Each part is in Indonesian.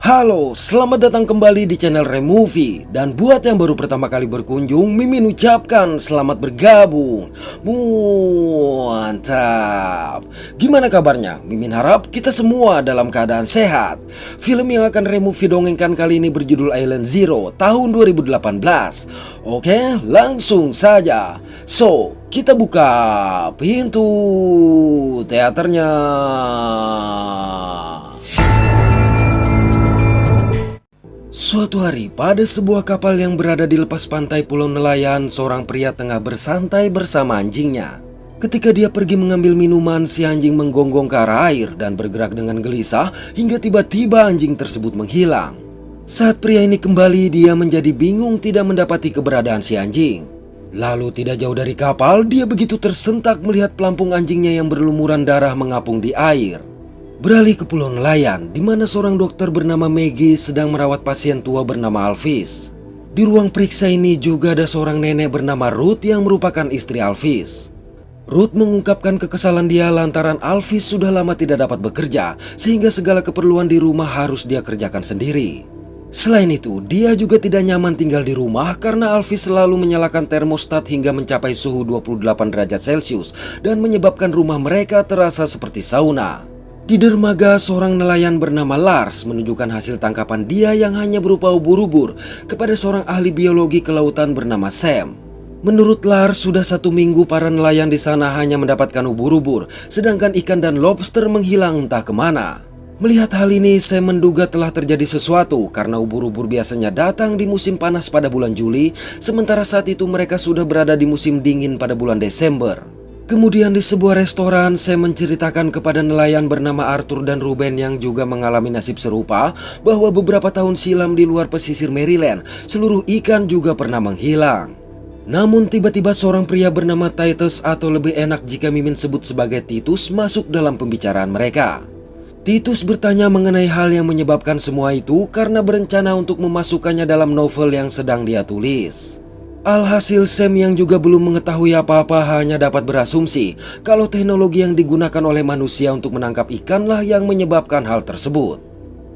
Halo, selamat datang kembali di channel Removie. Dan buat yang baru pertama kali berkunjung, Mimin ucapkan selamat bergabung. Mantap. Gimana kabarnya? Mimin harap kita semua dalam keadaan sehat. Film yang akan Removie dongengkan kali ini berjudul Island Zero tahun 2018. Oke, langsung saja. So, kita buka pintu teaternya. Suatu hari, pada sebuah kapal yang berada di lepas pantai Pulau Nelayan, seorang pria tengah bersantai bersama anjingnya. Ketika dia pergi mengambil minuman, si anjing menggonggong ke arah air dan bergerak dengan gelisah hingga tiba-tiba anjing tersebut menghilang. Saat pria ini kembali, dia menjadi bingung tidak mendapati keberadaan si anjing. Lalu tidak jauh dari kapal, dia begitu tersentak melihat pelampung anjingnya yang berlumuran darah mengapung di air. Beralih ke Pulau Nelayan, di mana seorang dokter bernama Maggie sedang merawat pasien tua bernama Alvis. Di ruang periksa ini juga ada seorang nenek bernama Ruth yang merupakan istri Alvis. Ruth mengungkapkan kekesalan dia lantaran Alvis sudah lama tidak dapat bekerja, sehingga segala keperluan di rumah harus dia kerjakan sendiri. Selain itu, dia juga tidak nyaman tinggal di rumah karena Alvis selalu menyalakan termostat hingga mencapai suhu 28 derajat Celcius dan menyebabkan rumah mereka terasa seperti sauna. Di dermaga, seorang nelayan bernama Lars menunjukkan hasil tangkapan dia yang hanya berupa ubur-ubur kepada seorang ahli biologi kelautan bernama Sam. Menurut Lars, sudah 1 minggu para nelayan di sana hanya mendapatkan ubur-ubur, sedangkan ikan dan lobster menghilang entah kemana. Melihat hal ini, Sam menduga telah terjadi sesuatu karena ubur-ubur biasanya datang di musim panas pada bulan Juli, sementara saat itu mereka sudah berada di musim dingin pada bulan Desember. Kemudian di sebuah restoran, Sam menceritakan kepada nelayan bernama Arthur dan Ruben yang juga mengalami nasib serupa bahwa beberapa tahun silam di luar pesisir Maryland, seluruh ikan juga pernah menghilang. Namun tiba-tiba seorang pria bernama Titus, atau lebih enak jika Mimin sebut sebagai Titus, masuk dalam pembicaraan mereka. Titus bertanya mengenai hal yang menyebabkan semua itu karena berencana untuk memasukkannya dalam novel yang sedang dia tulis. Alhasil, Sam yang juga belum mengetahui apa-apa hanya dapat berasumsi kalau teknologi yang digunakan oleh manusia untuk menangkap ikanlah yang menyebabkan hal tersebut.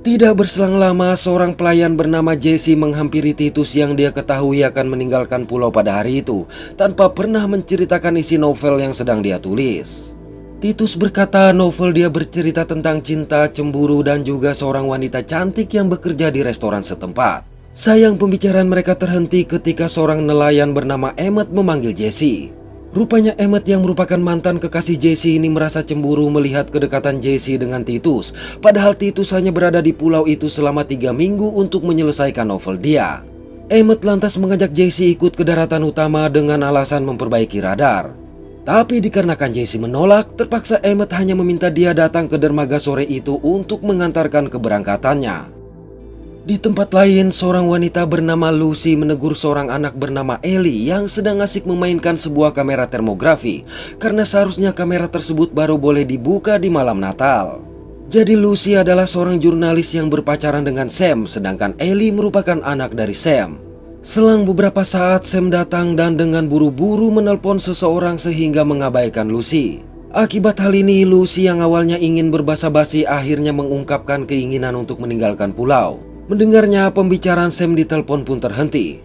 Tidak berselang lama, seorang pelayan bernama Jesse menghampiri Titus yang dia ketahui akan meninggalkan pulau pada hari itu tanpa pernah menceritakan isi novel yang sedang dia tulis. Titus berkata novel dia bercerita tentang cinta, cemburu, dan juga seorang wanita cantik yang bekerja di restoran setempat. Sayang, pembicaraan mereka terhenti ketika seorang nelayan bernama Emmett memanggil Jesse. Rupanya Emmett yang merupakan mantan kekasih Jesse ini merasa cemburu melihat kedekatan Jesse dengan Titus. Padahal Titus hanya berada di pulau itu selama 3 minggu untuk menyelesaikan novel dia. Emmett lantas mengajak Jesse ikut ke daratan utama dengan alasan memperbaiki radar. Tapi dikarenakan Jesse menolak, terpaksa Emmett hanya meminta dia datang ke dermaga sore itu untuk mengantarkan keberangkatannya. Di tempat lain, seorang wanita bernama Lucy menegur seorang anak bernama Ellie yang sedang asik memainkan sebuah kamera termografi karena seharusnya kamera tersebut baru boleh dibuka di malam Natal. Jadi Lucy adalah seorang jurnalis yang berpacaran dengan Sam, sedangkan Ellie merupakan anak dari Sam. Selang beberapa saat, Sam datang dan dengan buru-buru menelpon seseorang sehingga mengabaikan Lucy. Akibat hal ini, Lucy yang awalnya ingin berbasa-basi akhirnya mengungkapkan keinginan untuk meninggalkan pulau. Mendengarnya, pembicaraan Sam di telepon pun terhenti.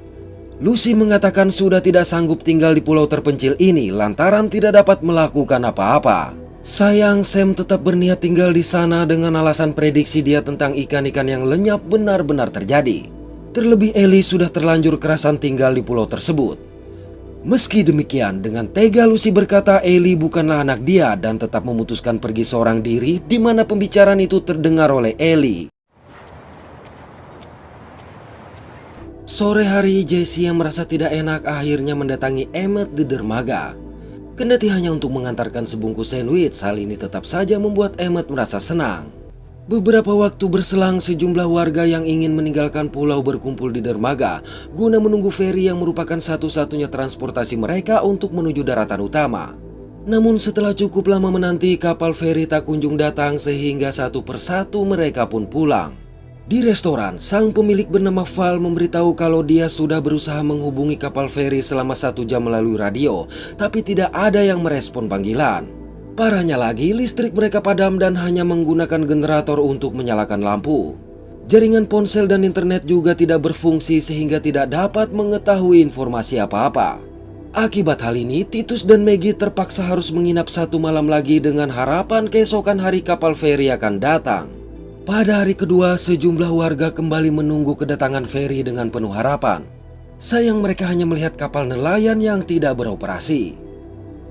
Lucy mengatakan sudah tidak sanggup tinggal di pulau terpencil ini lantaran tidak dapat melakukan apa-apa. Sayang, Sam tetap berniat tinggal di sana dengan alasan prediksi dia tentang ikan-ikan yang lenyap benar-benar terjadi. Terlebih Ellie sudah terlanjur kerasan tinggal di pulau tersebut. Meski demikian, dengan tega Lucy berkata Ellie bukanlah anak dia dan tetap memutuskan pergi seorang diri, di mana pembicaraan itu terdengar oleh Ellie. Sore hari, Jesse yang merasa tidak enak akhirnya mendatangi Emmett di dermaga. Kendati hanya untuk mengantarkan sebungkus sandwich, hal ini tetap saja membuat Emmett merasa senang. Beberapa waktu berselang, sejumlah warga yang ingin meninggalkan pulau berkumpul di dermaga guna menunggu feri yang merupakan satu-satunya transportasi mereka untuk menuju daratan utama. Namun setelah cukup lama menanti, kapal feri tak kunjung datang sehingga satu persatu mereka pun pulang. Di restoran, sang pemilik bernama Val memberitahu kalau dia sudah berusaha menghubungi kapal feri selama 1 jam melalui radio, tapi tidak ada yang merespon panggilan. Parahnya lagi, listrik mereka padam dan hanya menggunakan generator untuk menyalakan lampu. Jaringan ponsel dan internet juga tidak berfungsi sehingga tidak dapat mengetahui informasi apa-apa. Akibat hal ini, Titus dan Maggie terpaksa harus menginap satu malam lagi dengan harapan keesokan hari kapal feri akan datang. Pada hari kedua, sejumlah warga kembali menunggu kedatangan feri dengan penuh harapan. Sayang mereka hanya melihat kapal nelayan yang tidak beroperasi.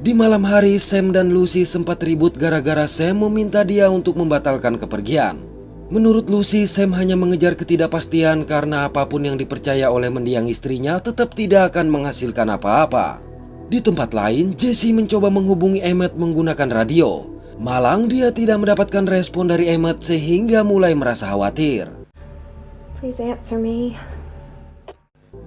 Di malam hari, Sam dan Lucy sempat ribut gara-gara Sam meminta dia untuk membatalkan kepergian. Menurut Lucy, Sam hanya mengejar ketidakpastian karena apapun yang dipercaya oleh mendiang istrinya tetap tidak akan menghasilkan apa-apa. Di tempat lain, Jesse mencoba menghubungi Emmett menggunakan radio. Malang dia tidak mendapatkan respon dari Emmett sehingga mulai merasa khawatir. Please answer me.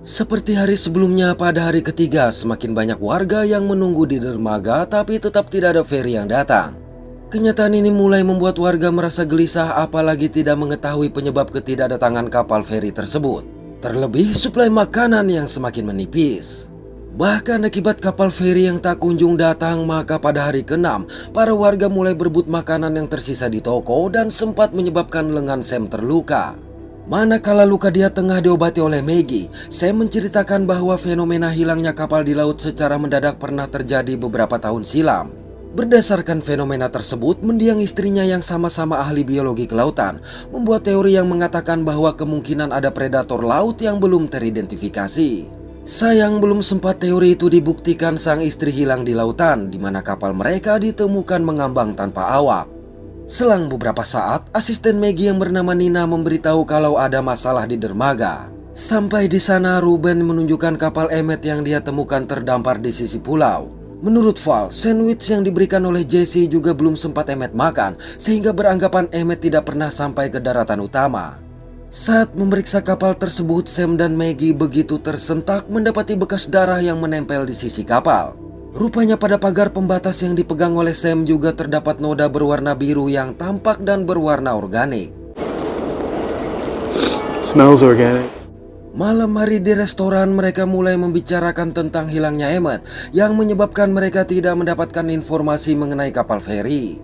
Seperti hari sebelumnya, pada hari ketiga semakin banyak warga yang menunggu di dermaga tapi tetap tidak ada feri yang datang. Kenyataan ini mulai membuat warga merasa gelisah apalagi tidak mengetahui penyebab ketidakdatangan kapal feri tersebut. Terlebih suplai makanan yang semakin menipis. Bahkan akibat kapal feri yang tak kunjung datang, maka pada hari ke-6 para warga mulai berebut makanan yang tersisa di toko dan sempat menyebabkan lengan Sam terluka. Manakala luka dia tengah diobati oleh Maggie, Sam menceritakan bahwa fenomena hilangnya kapal di laut secara mendadak pernah terjadi beberapa tahun silam. Berdasarkan fenomena tersebut, mendiang istrinya yang sama-sama ahli biologi kelautan membuat teori yang mengatakan bahwa kemungkinan ada predator laut yang belum teridentifikasi. Sayang belum sempat teori itu dibuktikan sang istri hilang di lautan, di mana kapal mereka ditemukan mengambang tanpa awak. Selang beberapa saat, asisten Maggie yang bernama Nina memberitahu kalau ada masalah di dermaga. Sampai di sana, Ruben menunjukkan kapal Emmett yang dia temukan terdampar di sisi pulau. Menurut Val, sandwich yang diberikan oleh Jesse juga belum sempat Emmett makan, sehingga beranggapan Emmett tidak pernah sampai ke daratan utama. Saat memeriksa kapal tersebut, Sam dan Maggie begitu tersentak mendapati bekas darah yang menempel di sisi kapal. Rupanya pada pagar pembatas yang dipegang oleh Sam juga terdapat noda berwarna biru yang tampak dan berwarna organik. Smells organic. Malam hari di restoran, mereka mulai membicarakan tentang hilangnya Emmett yang menyebabkan mereka tidak mendapatkan informasi mengenai kapal feri.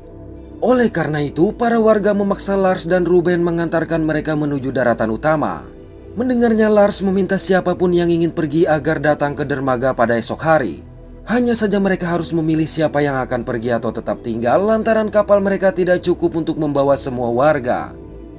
Oleh karena itu, para warga memaksa Lars dan Ruben mengantarkan mereka menuju daratan utama. Mendengarnya, Lars meminta siapapun yang ingin pergi agar datang ke dermaga pada esok hari. Hanya saja mereka harus memilih siapa yang akan pergi atau tetap tinggal lantaran kapal mereka tidak cukup untuk membawa semua warga.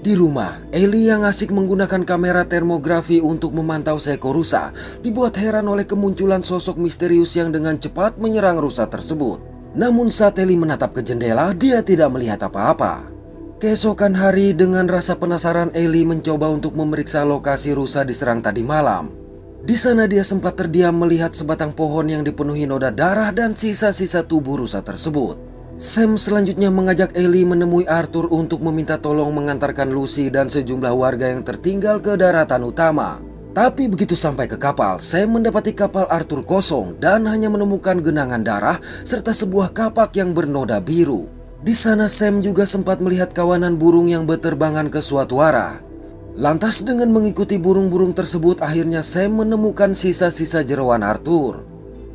Di rumah, Ellie yang asik menggunakan kamera termografi untuk memantau seekor rusa dibuat heran oleh kemunculan sosok misterius yang dengan cepat menyerang rusa tersebut. Namun saat Ellie menatap ke jendela, dia tidak melihat apa-apa. Keesokan hari, dengan rasa penasaran, Ellie mencoba untuk memeriksa lokasi rusa diserang tadi malam. Di sana dia sempat terdiam melihat sebatang pohon yang dipenuhi noda darah dan sisa-sisa tubuh rusa tersebut. Sam selanjutnya mengajak Ellie menemui Arthur untuk meminta tolong mengantarkan Lucy dan sejumlah warga yang tertinggal ke daratan utama. Tapi begitu sampai ke kapal, Sam mendapati kapal Arthur kosong dan hanya menemukan genangan darah serta sebuah kapak yang bernoda biru. Di sana Sam juga sempat melihat kawanan burung yang berterbangan ke suatu arah. Lantas dengan mengikuti burung-burung tersebut, akhirnya Sam menemukan sisa-sisa jeroan Arthur.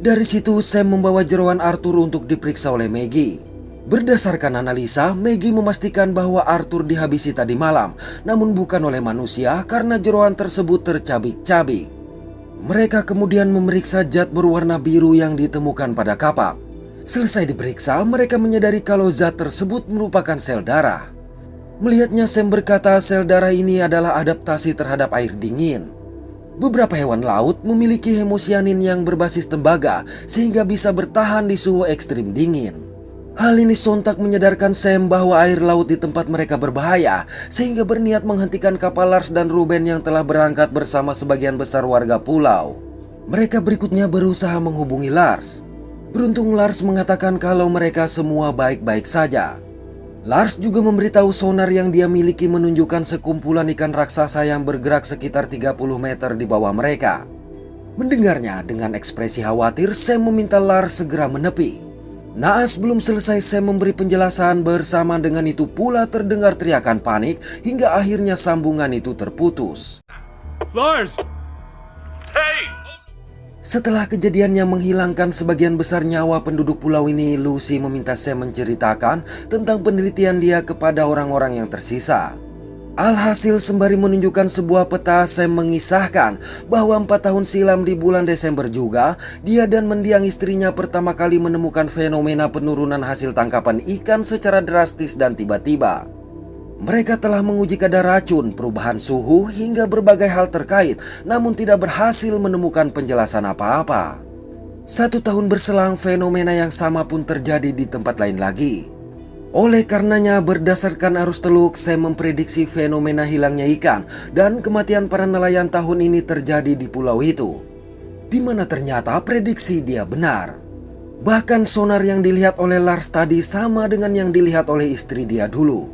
Dari situ Sam membawa jeroan Arthur untuk diperiksa oleh Maggie. Berdasarkan analisa, Maggie memastikan bahwa Arthur dihabisi tadi malam, namun bukan oleh manusia karena jeroan tersebut tercabik-cabik. Mereka kemudian memeriksa zat berwarna biru yang ditemukan pada kapak. Selesai diperiksa, mereka menyadari kalau zat tersebut merupakan sel darah. Melihatnya, Sam berkata sel darah ini adalah adaptasi terhadap air dingin. Beberapa hewan laut memiliki hemosianin yang berbasis tembaga sehingga bisa bertahan di suhu ekstrim dingin. Hal ini sontak menyadarkan Sam bahwa air laut di tempat mereka berbahaya, sehingga berniat menghentikan kapal Lars dan Ruben yang telah berangkat bersama sebagian besar warga pulau. Mereka berikutnya berusaha menghubungi Lars. Beruntung Lars mengatakan kalau mereka semua baik-baik saja. Lars juga memberitahu sonar yang dia miliki menunjukkan sekumpulan ikan raksasa yang bergerak sekitar 30 meter di bawah mereka. Mendengarnya dengan ekspresi khawatir, Sam meminta Lars segera menepi. Naas belum selesai Sam memberi penjelasan, bersamaan dengan itu pula terdengar teriakan panik hingga akhirnya sambungan itu terputus. Lars! Hey! Setelah kejadian yang menghilangkan sebagian besar nyawa penduduk pulau ini, Lucy meminta Sam menceritakan tentang penelitian dia kepada orang-orang yang tersisa. Alhasil sembari menunjukkan sebuah peta, Sam mengisahkan bahwa 4 tahun silam di bulan Desember juga, dia dan mendiang istrinya pertama kali menemukan fenomena penurunan hasil tangkapan ikan secara drastis dan tiba-tiba. Mereka telah menguji kadar racun, perubahan suhu, hingga berbagai hal terkait, namun tidak berhasil menemukan penjelasan apa-apa. 1 tahun berselang, fenomena yang sama pun terjadi di tempat lain lagi. Oleh karenanya, berdasarkan arus teluk, Sam memprediksi fenomena hilangnya ikan dan kematian para nelayan tahun ini terjadi di pulau itu. Di mana ternyata prediksi dia benar. Bahkan sonar yang dilihat oleh Lars tadi sama dengan yang dilihat oleh istri dia dulu.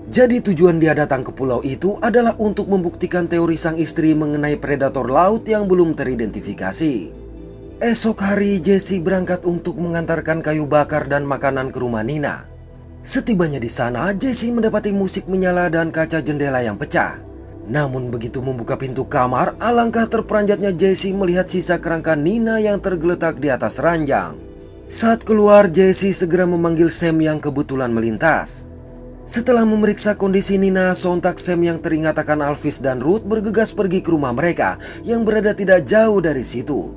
Jadi tujuan dia datang ke pulau itu adalah untuk membuktikan teori sang istri mengenai predator laut yang belum teridentifikasi. Esok hari, Jesse berangkat untuk mengantarkan kayu bakar dan makanan ke rumah Nina. Setibanya di sana, Jesse mendapati musik menyala dan kaca jendela yang pecah. Namun begitu membuka pintu kamar, alangkah terperanjatnya Jesse melihat sisa kerangka Nina yang tergeletak di atas ranjang. Saat keluar, Jesse segera memanggil Sam yang kebetulan melintas. Setelah memeriksa kondisi Nina, sontak Sam yang teringat akan Alvis dan Ruth bergegas pergi ke rumah mereka yang berada tidak jauh dari situ.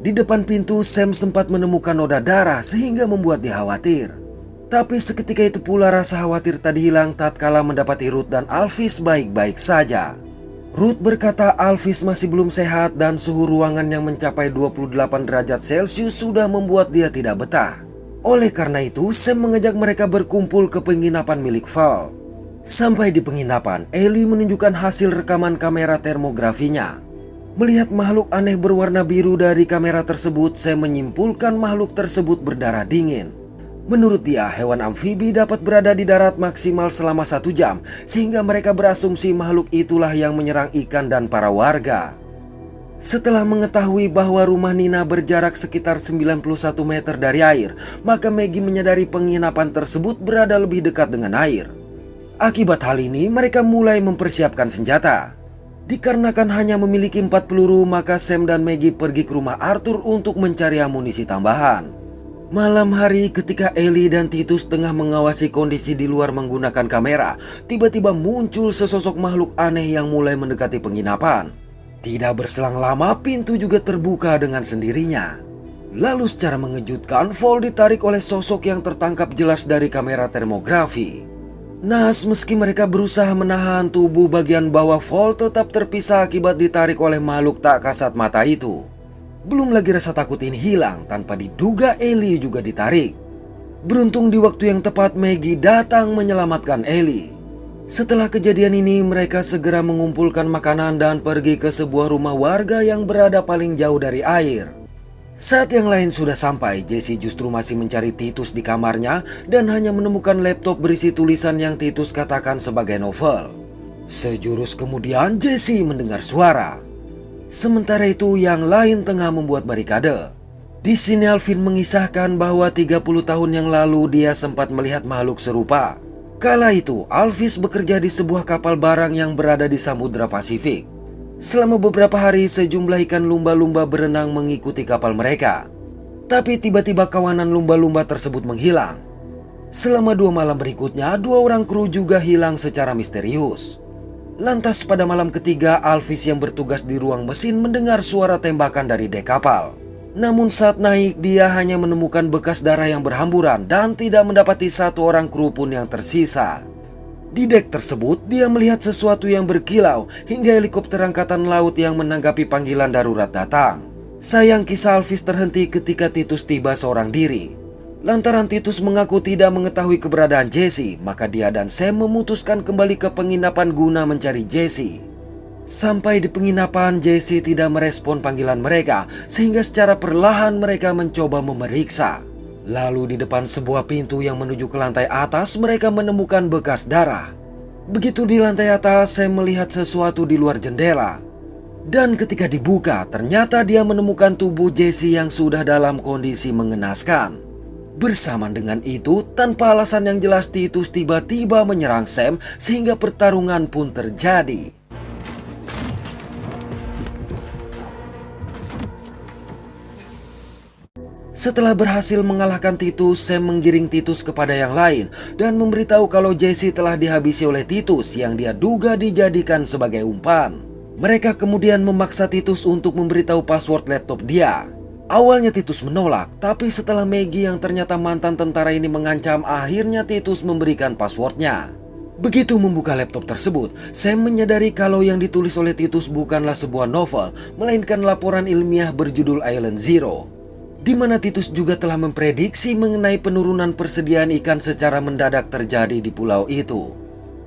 Di depan pintu, Sam sempat menemukan noda darah sehingga membuat dia khawatir. Tapi seketika itu pula rasa khawatir tadi hilang tatkala mendapati Ruth dan Alvis baik-baik saja. Ruth berkata Alvis masih belum sehat dan suhu ruangan yang mencapai 28 derajat Celcius sudah membuat dia tidak betah. Oleh karena itu, Sam mengajak mereka berkumpul ke penginapan milik Val. Sampai di penginapan, Ellie menunjukkan hasil rekaman kamera termografinya. Melihat makhluk aneh berwarna biru dari kamera tersebut, Sam menyimpulkan makhluk tersebut berdarah dingin. Menurut dia, hewan amfibi dapat berada di darat maksimal selama 1 jam, sehingga mereka berasumsi makhluk itulah yang menyerang ikan dan para warga. Setelah mengetahui bahwa rumah Nina berjarak sekitar 91 meter dari air, maka Maggie menyadari penginapan tersebut berada lebih dekat dengan air. Akibat hal ini, mereka mulai mempersiapkan senjata. Dikarenakan hanya memiliki 4 peluru, maka Sam dan Maggie pergi ke rumah Arthur untuk mencari amunisi tambahan. Malam hari ketika Ellie dan Titus tengah mengawasi kondisi di luar menggunakan kamera, tiba-tiba muncul sesosok makhluk aneh yang mulai mendekati penginapan. Tidak berselang lama, pintu juga terbuka dengan sendirinya. Lalu secara mengejutkan, Val ditarik oleh sosok yang tertangkap jelas dari kamera termografi. Naas meski mereka berusaha menahan, tubuh bagian bawah Val tetap terpisah akibat ditarik oleh makhluk tak kasat mata itu. Belum lagi rasa takut ini hilang, tanpa diduga Ellie juga ditarik. Beruntung di waktu yang tepat Maggie datang menyelamatkan Ellie. Setelah kejadian ini, mereka segera mengumpulkan makanan dan pergi ke sebuah rumah warga yang berada paling jauh dari air. Saat yang lain sudah sampai, Jesse justru masih mencari Titus di kamarnya dan hanya menemukan laptop berisi tulisan yang Titus katakan sebagai novel. Sejurus kemudian Jesse mendengar suara. Sementara itu yang lain tengah membuat barikade. Di sini Alvin mengisahkan bahwa 30 tahun yang lalu dia sempat melihat makhluk serupa. Kala itu Alvis bekerja di sebuah kapal barang yang berada di Samudra Pasifik. Selama beberapa hari sejumlah ikan lumba-lumba berenang mengikuti kapal mereka. Tapi tiba-tiba kawanan lumba-lumba tersebut menghilang. Selama 2 malam berikutnya 2 orang kru juga hilang secara misterius. Lantas pada malam ketiga, Alvis yang bertugas di ruang mesin mendengar suara tembakan dari dek kapal. Namun saat naik, dia hanya menemukan bekas darah yang berhamburan dan tidak mendapati 1 orang kru pun yang tersisa. Di dek tersebut, dia melihat sesuatu yang berkilau hingga helikopter angkatan laut yang menanggapi panggilan darurat datang. Sayang kisah Alvis terhenti ketika Titus tiba seorang diri. Lantaran Titus mengaku tidak mengetahui keberadaan Jesse, maka dia dan Sam memutuskan kembali ke penginapan guna mencari Jesse. Sampai di penginapan, Jesse tidak merespon panggilan mereka, sehingga secara perlahan mereka mencoba memeriksa. Lalu di depan sebuah pintu yang menuju ke lantai atas, mereka menemukan bekas darah. Begitu di lantai atas, Sam melihat sesuatu di luar jendela. Dan ketika dibuka, ternyata dia menemukan tubuh Jesse yang sudah dalam kondisi mengenaskan. Bersamaan dengan itu, tanpa alasan yang jelas Titus tiba-tiba menyerang Sam sehingga pertarungan pun terjadi. Setelah berhasil mengalahkan Titus, Sam menggiring Titus kepada yang lain dan memberitahu kalau Jesse telah dihabisi oleh Titus yang dia duga dijadikan sebagai umpan. Mereka kemudian memaksa Titus untuk memberitahu password laptop dia. Awalnya Titus menolak, tapi setelah Maggie yang ternyata mantan tentara ini mengancam, akhirnya Titus memberikan passwordnya. Begitu membuka laptop tersebut, Sam menyadari kalau yang ditulis oleh Titus bukanlah sebuah novel, melainkan laporan ilmiah berjudul Island Zero, di mana Titus juga telah memprediksi mengenai penurunan persediaan ikan secara mendadak terjadi di pulau itu.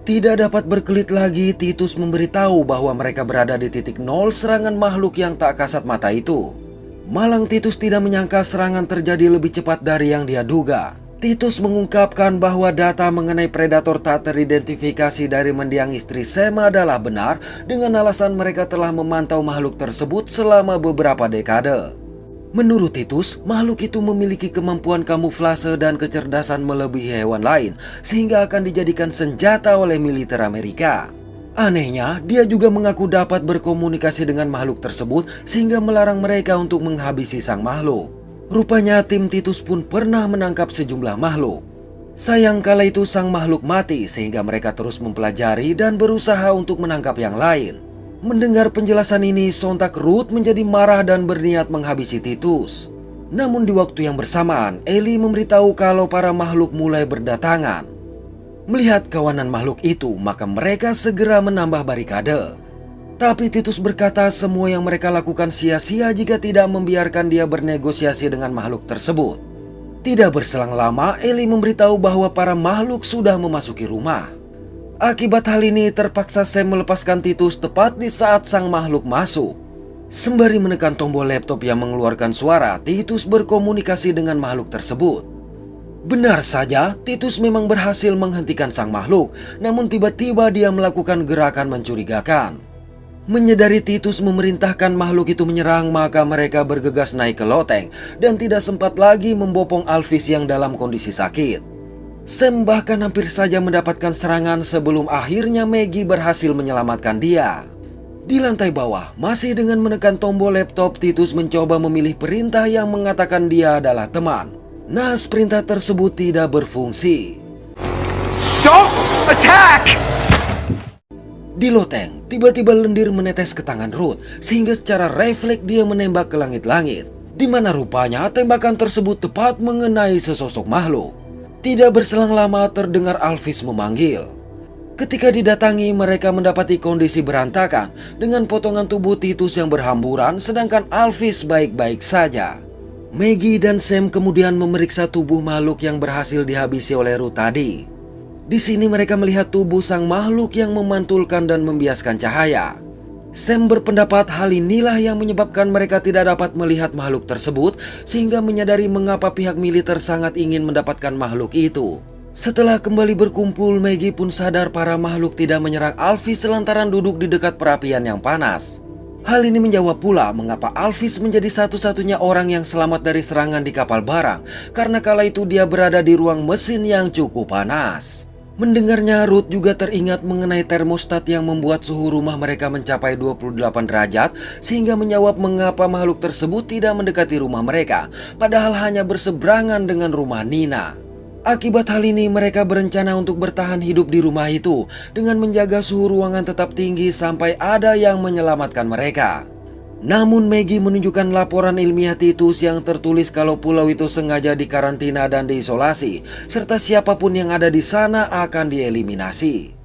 Tidak dapat berkelit lagi, Titus memberitahu bahwa mereka berada di titik nol serangan makhluk yang tak kasat mata itu. Malang Titus tidak menyangka serangan terjadi lebih cepat dari yang dia duga. Titus mengungkapkan bahwa data mengenai predator tak teridentifikasi dari mendiang istri Sam adalah benar dengan alasan mereka telah memantau makhluk tersebut selama beberapa dekade. Menurut Titus, makhluk itu memiliki kemampuan kamuflase dan kecerdasan melebihi hewan lain sehingga akan dijadikan senjata oleh militer Amerika. Anehnya, dia juga mengaku dapat berkomunikasi dengan makhluk tersebut sehingga melarang mereka untuk menghabisi sang makhluk. Rupanya tim Titus pun pernah menangkap sejumlah makhluk. Sayang kala itu sang makhluk mati sehingga mereka terus mempelajari dan berusaha untuk menangkap yang lain. Mendengar penjelasan ini, sontak Ruth menjadi marah dan berniat menghabisi Titus. Namun di waktu yang bersamaan, Ellie memberitahu kalau para makhluk mulai berdatangan. Melihat kawanan makhluk itu, maka mereka segera menambah barikade. Tapi Titus berkata semua yang mereka lakukan sia-sia jika tidak membiarkan dia bernegosiasi dengan makhluk tersebut. Tidak berselang lama, Ellie memberitahu bahwa para makhluk sudah memasuki rumah. Akibat hal ini, terpaksa Sam melepaskan Titus tepat di saat sang makhluk masuk. Sembari menekan tombol laptop yang mengeluarkan suara, Titus berkomunikasi dengan makhluk tersebut. Benar saja, Titus memang berhasil menghentikan sang makhluk, namun tiba-tiba dia melakukan gerakan mencurigakan. Menyadari Titus memerintahkan makhluk itu menyerang, maka mereka bergegas naik ke loteng dan tidak sempat lagi membopong Alvis yang dalam kondisi sakit. Sam bahkan hampir saja mendapatkan serangan sebelum akhirnya Maggie berhasil menyelamatkan dia. Di lantai bawah, masih dengan menekan tombol laptop, Titus mencoba memilih perintah yang mengatakan dia adalah teman. Naas perintah tersebut tidak berfungsi. Don't attack! Di loteng, tiba-tiba lendir menetes ke tangan Ruth, sehingga secara refleks dia menembak ke langit-langit, di mana rupanya tembakan tersebut tepat mengenai sesosok makhluk. Tidak berselang lama terdengar Alvis memanggil. Ketika didatangi, mereka mendapati kondisi berantakan dengan potongan tubuh Titus yang berhamburan, sedangkan Alvis baik-baik saja. Maggie dan Sam kemudian memeriksa tubuh makhluk yang berhasil dihabisi oleh Ruth tadi. Di sini mereka melihat tubuh sang makhluk yang memantulkan dan membiaskan cahaya. Sam berpendapat hal inilah yang menyebabkan mereka tidak dapat melihat makhluk tersebut, sehingga menyadari mengapa pihak militer sangat ingin mendapatkan makhluk itu. Setelah kembali berkumpul, Maggie pun sadar para makhluk tidak menyerang Alvis selantaran duduk di dekat perapian yang panas. Hal ini menjawab pula mengapa Alvis menjadi satu-satunya orang yang selamat dari serangan di kapal barang, karena kala itu dia berada di ruang mesin yang cukup panas. Mendengarnya, Ruth juga teringat mengenai termostat yang membuat suhu rumah mereka mencapai 28 derajat, sehingga menjawab mengapa makhluk tersebut tidak mendekati rumah mereka, padahal hanya berseberangan dengan rumah Nina. Akibat hal ini, mereka berencana untuk bertahan hidup di rumah itu dengan menjaga suhu ruangan tetap tinggi sampai ada yang menyelamatkan mereka. Namun Maggie menunjukkan laporan ilmiah Titus yang tertulis kalau pulau itu sengaja dikarantina dan diisolasi, serta siapapun yang ada di sana akan dieliminasi.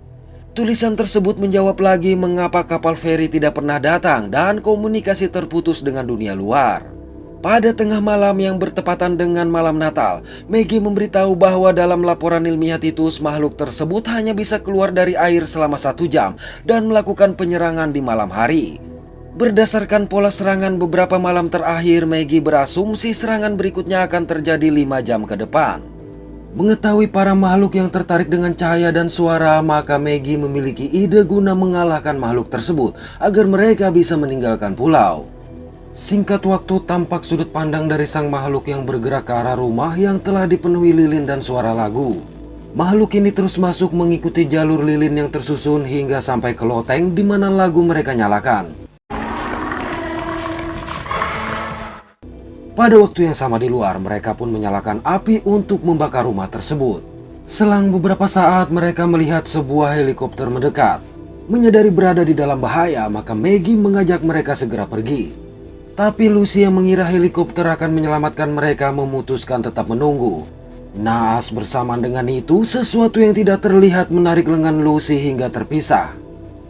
Tulisan tersebut menjawab lagi mengapa kapal feri tidak pernah datang dan komunikasi terputus dengan dunia luar. Pada tengah malam yang bertepatan dengan malam Natal, Maggie memberitahu bahwa dalam laporan ilmiah Titus, makhluk tersebut hanya bisa keluar dari air selama 1 jam dan melakukan penyerangan di malam hari. Berdasarkan pola serangan beberapa malam terakhir, Maggie berasumsi serangan berikutnya akan terjadi 5 jam ke depan. Mengetahui para makhluk yang tertarik dengan cahaya dan suara, maka Maggie memiliki ide guna mengalahkan makhluk tersebut agar mereka bisa meninggalkan pulau. Singkat waktu, tampak sudut pandang dari sang makhluk yang bergerak ke arah rumah yang telah dipenuhi lilin dan suara lagu. Makhluk ini terus masuk mengikuti jalur lilin yang tersusun hingga sampai ke loteng di mana lagu mereka nyalakan. Pada waktu yang sama di luar, mereka pun menyalakan api untuk membakar rumah tersebut. Selang beberapa saat, mereka melihat sebuah helikopter mendekat. Menyadari berada di dalam bahaya, maka Maggie mengajak mereka segera pergi. Tapi Lucy yang mengira helikopter akan menyelamatkan mereka memutuskan tetap menunggu. Naas bersamaan dengan itu, sesuatu yang tidak terlihat menarik lengan Lucy hingga terpisah.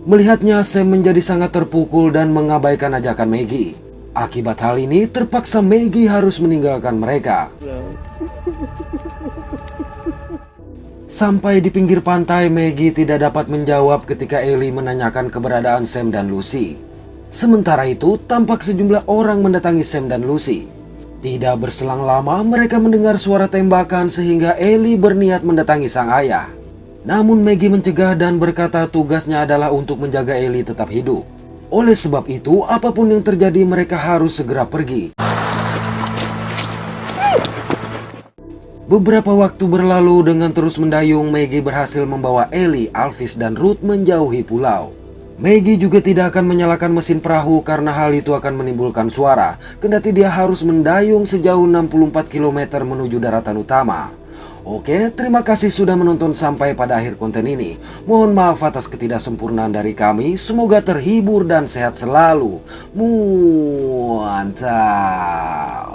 Melihatnya, Sam menjadi sangat terpukul dan mengabaikan ajakan Maggie. Akibat hal ini, terpaksa Maggie harus meninggalkan mereka. Sampai di pinggir pantai, Maggie tidak dapat menjawab ketika Ellie menanyakan keberadaan Sam dan Lucy. Sementara itu, tampak sejumlah orang mendatangi Sam dan Lucy. Tidak berselang lama, mereka mendengar suara tembakan sehingga Ellie berniat mendatangi sang ayah. Namun Maggie mencegah dan berkata tugasnya adalah untuk menjaga Ellie tetap hidup. Oleh sebab itu, apapun yang terjadi mereka harus segera pergi. Beberapa waktu berlalu, dengan terus mendayung, Maggie berhasil membawa Ellie, Alvis, dan Ruth menjauhi pulau. Maggie juga tidak akan menyalakan mesin perahu karena hal itu akan menimbulkan suara, kendati dia harus mendayung sejauh 64 km menuju daratan utama. Oke, terima kasih sudah menonton sampai pada akhir konten ini. Mohon maaf atas ketidaksempurnaan dari kami. Semoga terhibur dan sehat selalu. Mantap.